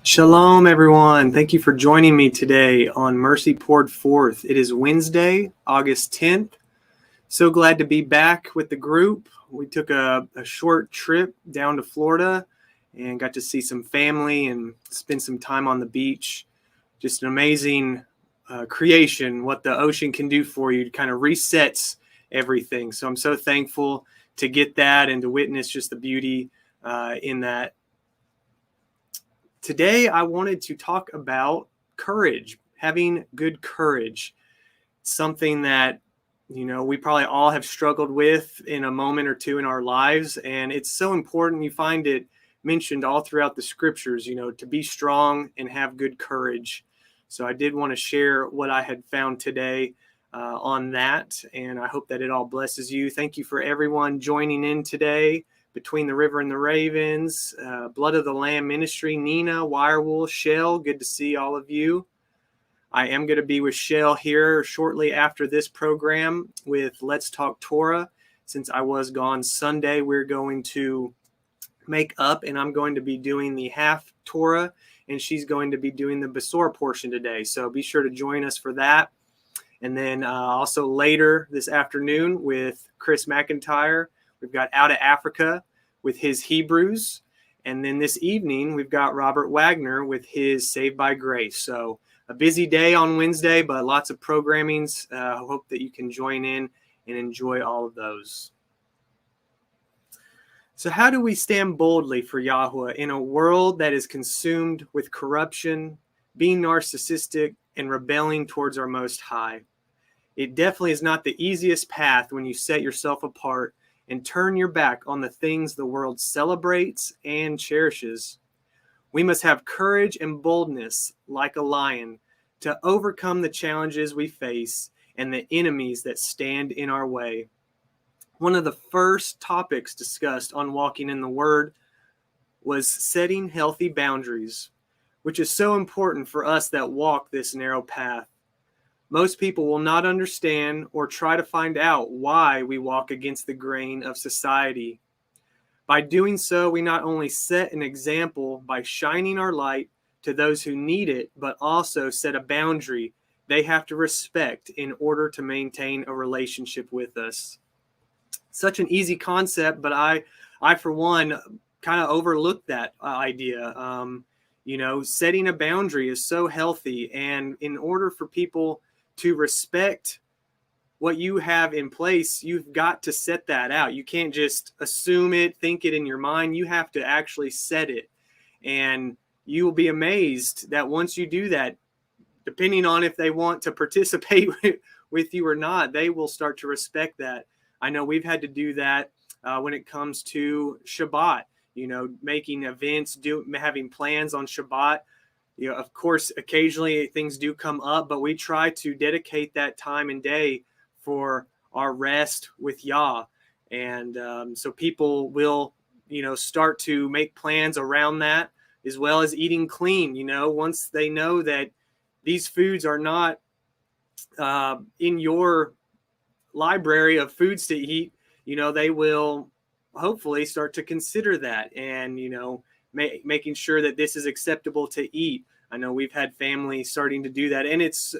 Shalom, everyone. Thank you for joining me today on Mercy Poured Forth. It is Wednesday, August 10th. So glad to be back with the group. We took a short trip down to Florida and got to see some family and spend some time on the beach. Just an amazing creation, what the ocean can do for you. It kind of resets everything. So I'm so thankful to get that and to witness just the beauty in that. Today, I wanted to talk about courage, having good courage, something that, we probably all have struggled with in a moment or two in our lives. And it's so important. You find it mentioned all throughout the scriptures, to be strong and have good courage. So I did want to share what I had found today on that. And I hope that it all blesses you. Thank you for everyone joining in today. Between the River and the Ravens, Blood of the Lamb Ministry, Nina, Wirewool, Shell, good to see all of you. I am going to be with Shell here shortly after this program with Let's Talk Torah. Since I was gone Sunday, we're going to make up, and I'm going to be doing the half Torah, and she's going to be doing the Besor portion today. So be sure to join us for that. And then also later this afternoon with Chris McIntyre, we've got Out of Africa with his Hebrews. And then this evening, we've got Robert Wagner with his Saved by Grace. So a busy day on Wednesday, but lots of programmings. I hope that you can join in and enjoy all of those. So how do we stand boldly for yahuah in a world that is consumed with corruption, being narcissistic, and rebelling towards our Most High? It definitely is not the easiest path when you set yourself apart and turn your back on the things the world celebrates and cherishes. We must have courage and boldness like a lion to overcome the challenges we face and the enemies that stand in our way. One of the first topics discussed on Walking in the Word was setting healthy boundaries, which is so important for us that walk this narrow path. Most people will not understand or try to find out why we walk against the grain of society. By doing so, we not only set an example by shining our light to those who need it, but also set a boundary they have to respect in order to maintain a relationship with us. Such an easy concept, but I for one, kind of overlooked that idea. Setting a boundary is so healthy, and in order for people to respect what you have in place, you've got to set that out. You can't just assume it, think it in your mind. You have to actually set it. And you will be amazed that once you do that, depending on if they want to participate with you or not, they will start to respect that. I know we've had to do that when it comes to Shabbat, making events, having plans on Shabbat. Of course, occasionally things do come up, but we try to dedicate that time and day for our rest with Yah. And so people will, start to make plans around that, as well as eating clean. Once they know that these foods are not in your library of foods to eat, they will hopefully start to consider that and, making sure that this is acceptable to eat. I know we've had family starting to do that, and it's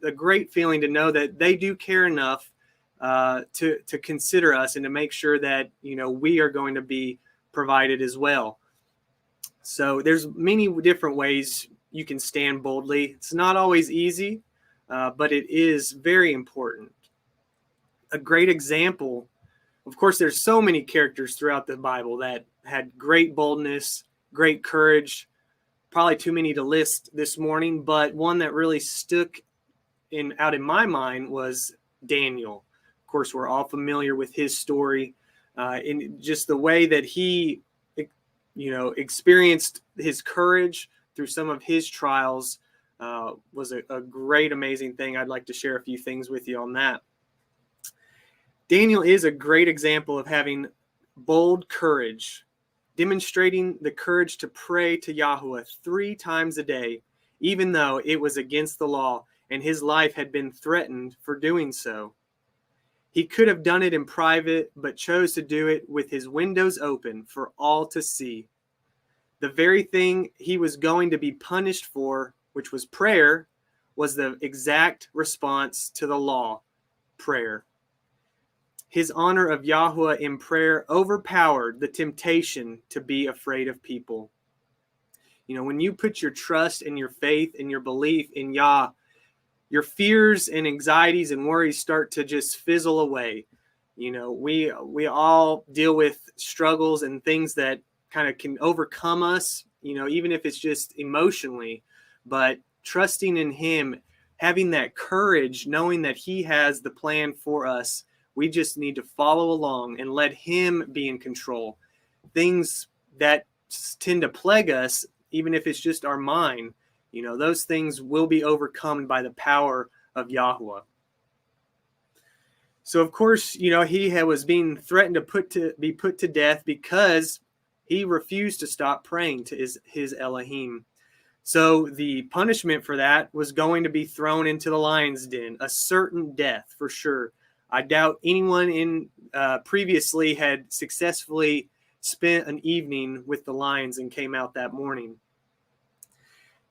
a great feeling to know that they do care enough to consider us and to make sure that we are going to be provided as well. So there's many different ways you can stand boldly. It's not always easy, but it is very important. A great example, of course, there's so many characters throughout the Bible that had great boldness, great courage, probably too many to list this morning, but one that really stuck out in my mind was Daniel. Of course, we're all familiar with his story, in just the way that he, experienced his courage through some of his trials was a great, amazing thing. I'd like to share a few things with you on that. Daniel is a great example of having bold courage, demonstrating the courage to pray to yahuah 3 times a day, even though it was against the law and his life had been threatened for doing so. He could have done it in private, but chose to do it with his windows open for all to see. The very thing he was going to be punished for, which was prayer, was the exact response to the law, prayer. His honor of yahuah in prayer overpowered the temptation to be afraid of people. When you put your trust and your faith and your belief in Yah, your fears and anxieties and worries start to just fizzle away. We all deal with struggles and things that kind of can overcome us, even if it's just emotionally. But trusting in him, having that courage, knowing that he has the plan for us, we just need to follow along and let him be in control. Things that tend to plague us, even if it's just our mind, those things will be overcome by the power of yahuah. So, of course, he was being threatened to be put to death because he refused to stop praying to his Elohim. So the punishment for that was going to be thrown into the lion's den, a certain death for sure. I doubt anyone previously had successfully spent an evening with the lions and came out that morning.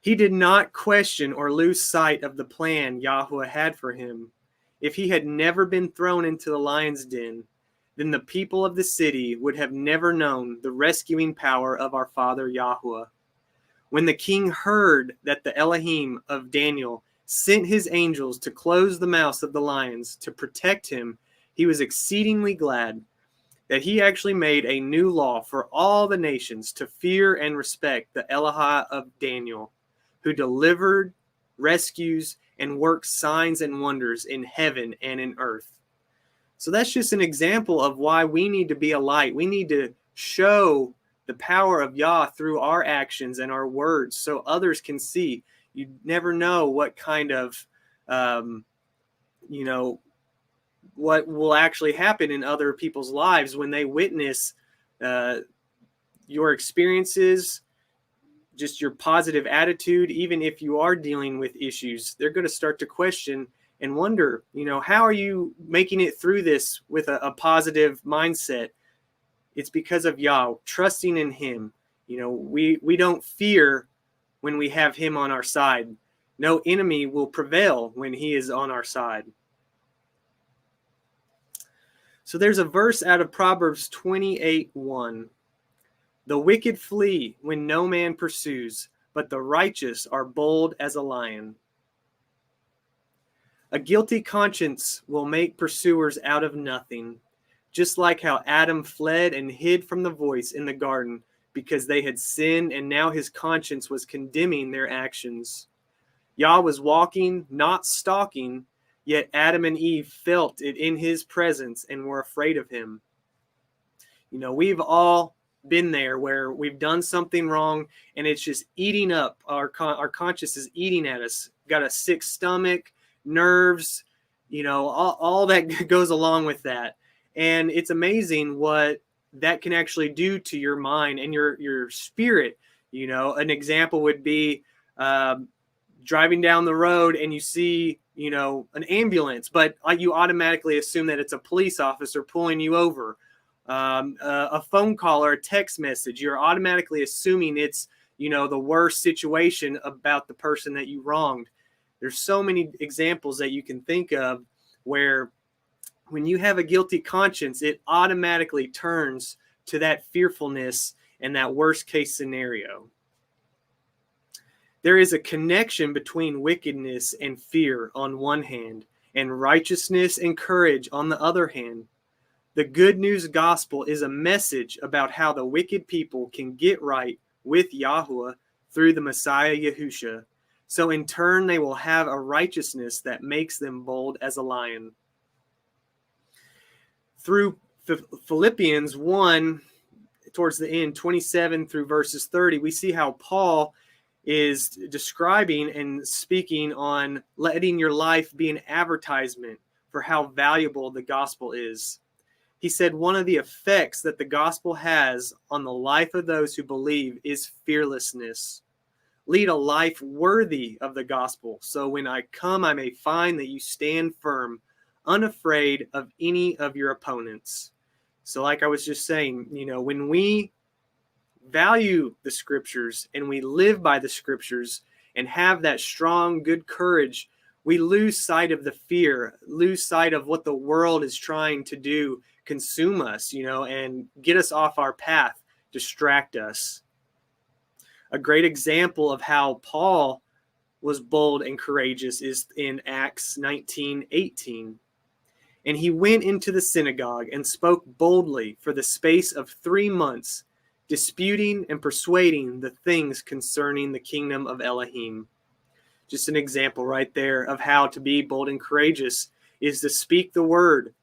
He did not question or lose sight of the plan yahuah had for him. If he had never been thrown into the lion's den, then the people of the city would have never known the rescuing power of our Father yahuah. When the king heard that the Elohim of Daniel sent his angels to close the mouths of the lions to protect him, he was exceedingly glad that he actually made a new law for all the nations to fear and respect the Elohah of Daniel, who delivered, rescues, and works signs and wonders in heaven and in earth. So that's just an example of why we need to be a light. We need to show the power of Yah through our actions and our words so others can see. You never know what kind of, what will actually happen in other people's lives when they witness your experiences, just your positive attitude. Even if you are dealing with issues, they're going to start to question and wonder, how are you making it through this with a positive mindset? It's because of Yah, trusting in him. We don't fear when we have him on our side. No enemy will prevail when he is on our side. So there's a verse out of Proverbs 28:1. The wicked flee when no man pursues, but the righteous are bold as a lion. A guilty conscience will make pursuers out of nothing, just like how Adam fled and hid from the voice in the garden because they had sinned, and now his conscience was condemning their actions. Yah was walking, not stalking, yet Adam and Eve felt it in his presence and were afraid of him. We've all been there where we've done something wrong and it's just eating up. Our conscience is eating at us. Got a sick stomach, nerves, all that goes along with that. And it's amazing what that can actually do to your mind and your spirit. An example would be driving down the road and you see, an ambulance, but you automatically assume that it's a police officer pulling you over. A phone call or a text message, you're automatically assuming it's, the worst situation about the person that you wronged. There's so many examples that you can think of where when you have a guilty conscience, it automatically turns to that fearfulness and that worst case scenario. There is a connection between wickedness and fear on one hand, and righteousness and courage on the other hand. The good news gospel is a message about how the wicked people can get right with yahuah through the Messiah yahusha. So in turn, they will have a righteousness that makes them bold as a lion. Through Philippians 1, towards the end, 27 through verses 30, we see how Paul is describing and speaking on letting your life be an advertisement for how valuable the gospel is. He said one of the effects that the gospel has on the life of those who believe is fearlessness. Lead a life worthy of the gospel, so when I come, I may find that you stand firm, unafraid of any of your opponents. So like I was just saying, when we value the scriptures and we live by the scriptures and have that strong, good courage, we lose sight of the fear, lose sight of what the world is trying to do, consume us, and get us off our path, distract us. A great example of how Paul was bold and courageous is in Acts 19:18. And he went into the synagogue and spoke boldly for the space of 3 months, disputing and persuading the things concerning the kingdom of Elohim. Just an example right there of how to be bold and courageous is to speak the word.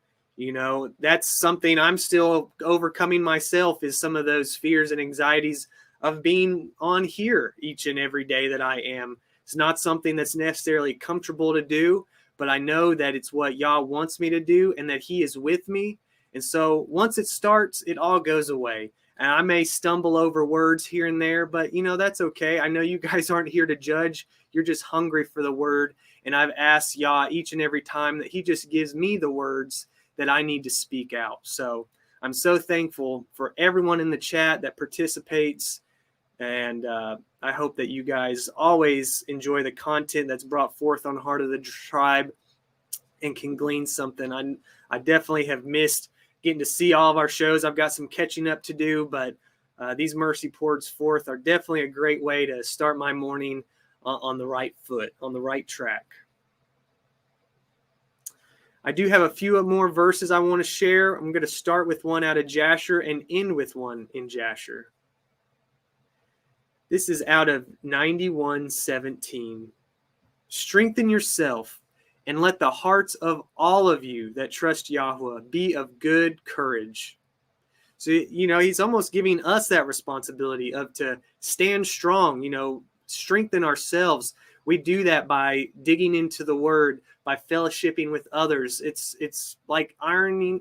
That's something I'm still overcoming myself, is some of those fears and anxieties of being on here each and every day that I am. It's not something that's necessarily comfortable to do, but I know that it's what Yah wants me to do and that he is with me. And so once it starts, it all goes away. And I may stumble over words here and there, but that's okay. I know you guys aren't here to judge. You're just hungry for the word. And I've asked Yah each and every time that he just gives me the words that I need to speak out. So I'm so thankful for everyone in the chat that participates. And I hope that you guys always enjoy the content that's brought forth on Heart of the Tribe and can glean something. I definitely have missed getting to see all of our shows. I've got some catching up to do, but these Mercy Pours forth are definitely a great way to start my morning on the right foot, on the right track. I do have a few more verses I want to share. I'm going to start with one out of Jasher and end with one in Jasher. This is out of 91:17. Strengthen yourself and let the hearts of all of you that trust yahuah be of good courage. So, he's almost giving us that responsibility of to stand strong, strengthen ourselves. We do that by digging into the word, by fellowshipping with others. It's like iron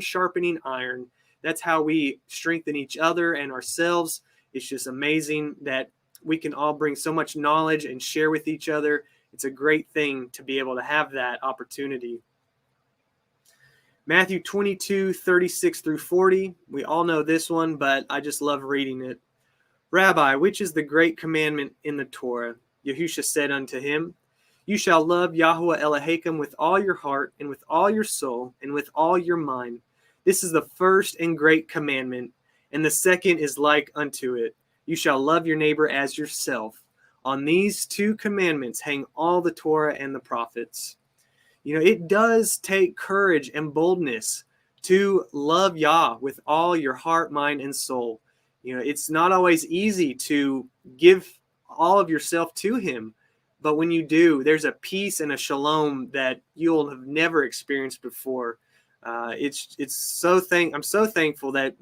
sharpening iron. That's how we strengthen each other and ourselves. It's just amazing that we can all bring so much knowledge and share with each other. It's a great thing to be able to have that opportunity. Matthew 22:36-40. We all know this one, but I just love reading it. Rabbi, which is the great commandment in the Torah? Yahusha said unto him, You shall love Yahuwah Elohim with all your heart and with all your soul and with all your mind. This is the first and great commandment. And the second is like unto it. You shall love your neighbor as yourself. On these 2 commandments hang all the Torah and the prophets. It does take courage and boldness to love Yah with all your heart, mind, and soul. It's not always easy to give all of yourself to him. But when you do, there's a peace and a shalom that you'll have never experienced before. I'm so thankful that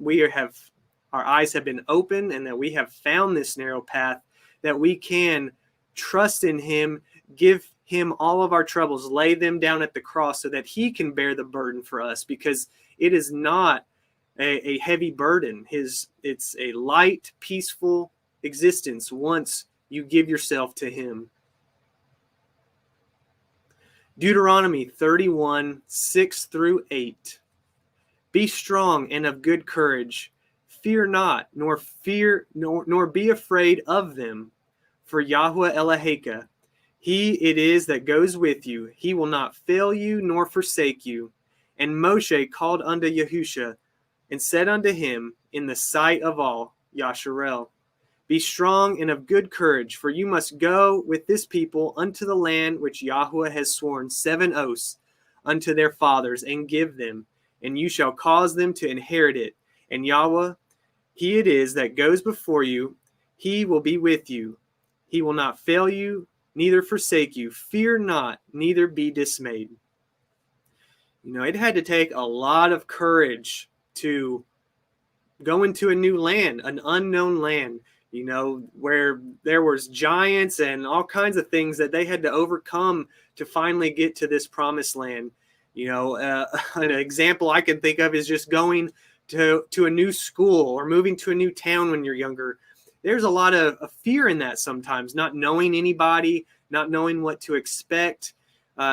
our eyes have been open and that we have found this narrow path, that we can trust in him, give him all of our troubles, lay them down at the cross so that he can bear the burden for us, because it is not a heavy burden. It's a light, peaceful existence once you give yourself to him. Deuteronomy 31:6-8. Be strong and of good courage. Fear not, nor be afraid of them. For Yahuwah Elohim, he it is that goes with you. He will not fail you nor forsake you. And Moshe called unto Yahusha and said unto him in the sight of all, Yasharel, Be strong and of good courage, for you must go with this people unto the land which Yahuwah has sworn 7 oaths unto their fathers, and give them, and you shall cause them to inherit it. And Yahweh, he it is that goes before you, he will be with you. He will not fail you, neither forsake you. Fear not, neither be dismayed. It had to take a lot of courage to go into a new land, an unknown land, where there was giants and all kinds of things that they had to overcome to finally get to this promised land. An example I can think of is just going to a new school or moving to a new town when you're younger. There's a lot of fear in that sometimes, not knowing anybody, not knowing what to expect.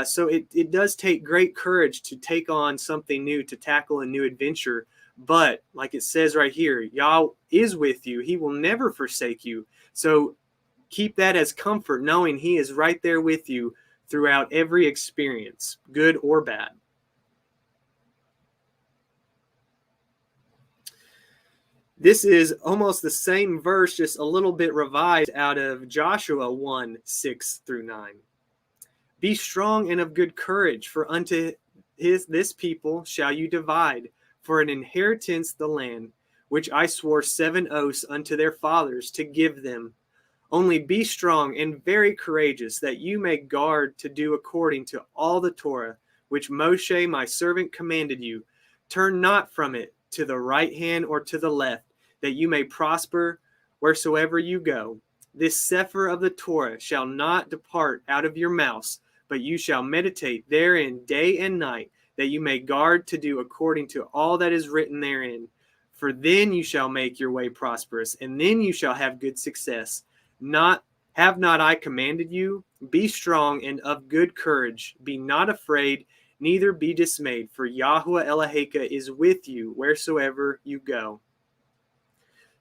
So it does take great courage to take on something new, to tackle a new adventure. But like it says right here, Yah is with you. He will never forsake you. So keep that as comfort, knowing he is right there with you throughout every experience, good or bad. This is almost the same verse, just a little bit revised out of Joshua 1:6-9. Be strong and of good courage, for unto this people shall you divide for an inheritance the land, which I swore 7 oaths unto their fathers to give them. Only be strong and very courageous, that you may guard to do according to all the Torah, which Moshe my servant commanded you. Turn not from it to the right hand or to the left, that you may prosper wheresoever you go. This sefer of the Torah shall not depart out of your mouths, but you shall meditate therein day and night, that you may guard to do according to all that is written therein. For then you shall make your way prosperous, and then you shall have good success. Have not I commanded you? Be strong and of good courage. Be not afraid, neither be dismayed, for yahuah Eloheka is with you wheresoever you go.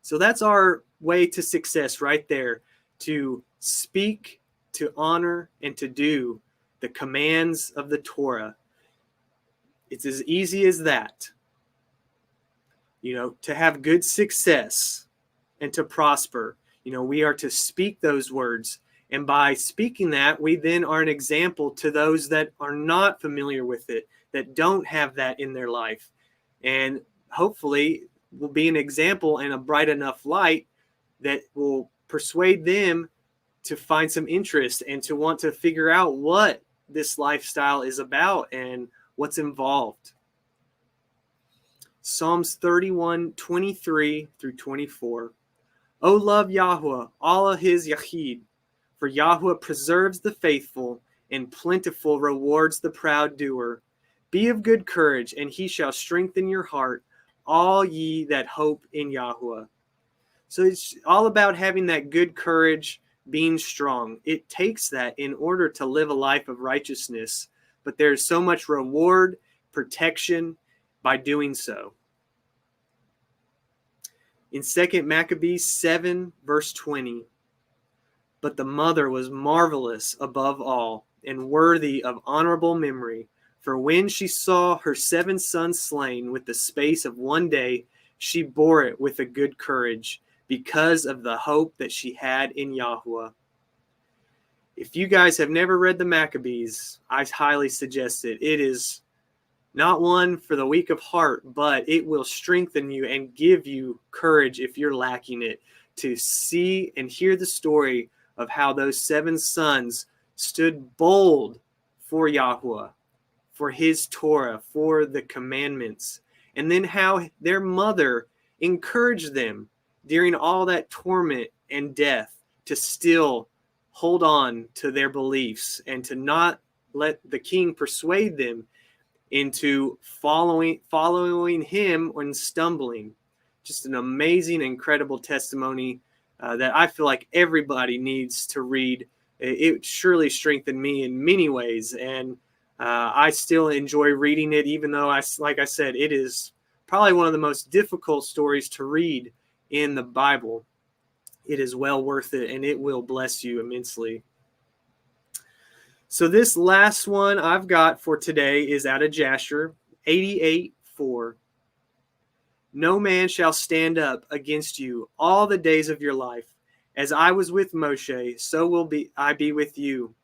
So that's our way to success right there, to speak, to honor, and to do the commands of the Torah. It's as easy as that. To have good success and to prosper. We are to speak those words. And by speaking that, we then are an example to those that are not familiar with it, that don't have that in their life. And hopefully will be an example and a bright enough light that will persuade them to find some interest and to want to figure out what this lifestyle is about and what's involved. Psalms 31:23-24. O love yahuah, all of his yahid, for yahuah preserves the faithful, and plentiful rewards the proud doer. Be of good courage, and he shall strengthen your heart, all ye that hope in yahuah. So it's all about having that good courage, being strong. It takes that in order to live a life of righteousness, but there's so much reward, protection by doing so. In 2 Maccabees 7:20, but the mother was marvelous above all, and worthy of honorable memory. For when she saw her 7 sons slain with the space of one day, she bore it with a good courage, because of the hope that she had in yahuah. If you guys have never read the Maccabees, I highly suggest it. It is not one for the weak of heart, but it will strengthen you and give you courage if you're lacking it, to see and hear the story of how those 7 sons stood bold for yahuah, for his Torah, for the commandments, and then how their mother encouraged them during all that torment and death to still hold on to their beliefs and to not let the king persuade them into following him when stumbling. Just an amazing, incredible testimony that I feel like everybody needs to read. It surely strengthened me in many ways, and I still enjoy reading it, even though, like I said, it is probably one of the most difficult stories to read in the Bible. It is well worth it, and it will bless you immensely. So this last one I've got for today is out of Jasher 88:4. No man shall stand up against you all the days of your life. As I was with Moshe, so will I be with you.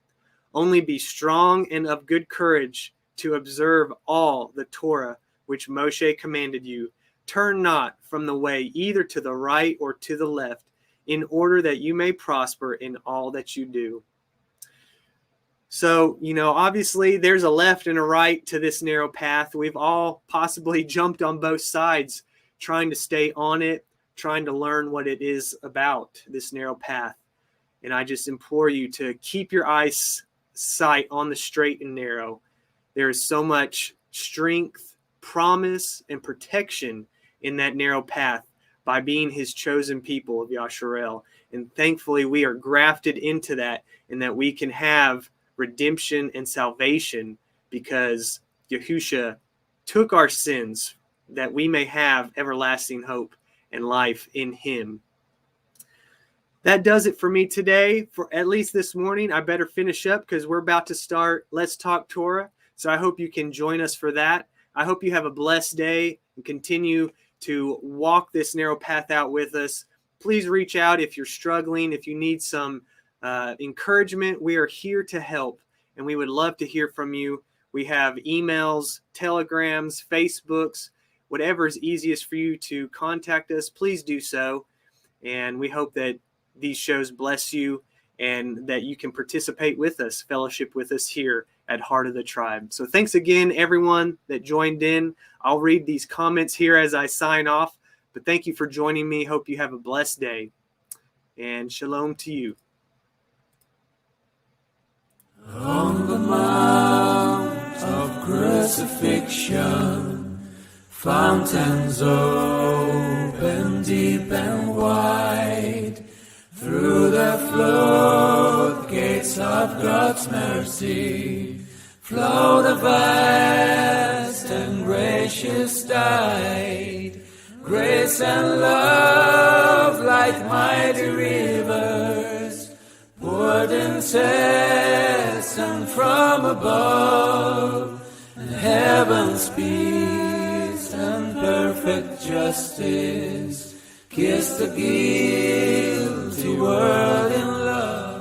Only be strong and of good courage to observe all the Torah which Moshe commanded you. Turn not from the way either to the right or to the left, in order that you may prosper in all that you do. So, obviously there's a left and a right to this narrow path. We've all possibly jumped on both sides, trying to stay on it, trying to learn what it is about, this narrow path. And I just implore you to keep your sight on the straight and narrow. There is so much strength, promise, and protection in that narrow path by being his chosen people of Yasharel. And thankfully we are grafted into that, and that we can have redemption and salvation because yahusha took our sins that we may have everlasting hope and life in him. That does it for me today, for at least this morning. I better finish up because we're about to start Let's Talk Torah. So I hope you can join us for that. I hope you have a blessed day and continue to walk this narrow path out with us. Please reach out if you're struggling, if you need some encouragement. We are here to help, and we would love to hear from you. We have emails, telegrams, Facebooks, whatever is easiest for you to contact us. Please do so. And we hope that these shows bless you and that you can participate with us, fellowship with us here at Heart of the Tribe. So thanks again, everyone that joined in. I'll read these comments here as I sign off, but thank you for joining me. Hope you have a blessed day, and shalom to you. On the mount of crucifixion, fountains open deep and wide. Through the floodgates of God's mercy, flowed a vast and gracious tide. Grace and love like mighty rivers, poured incessant from above, and heaven's peace and perfect justice kissed the guilty world in love.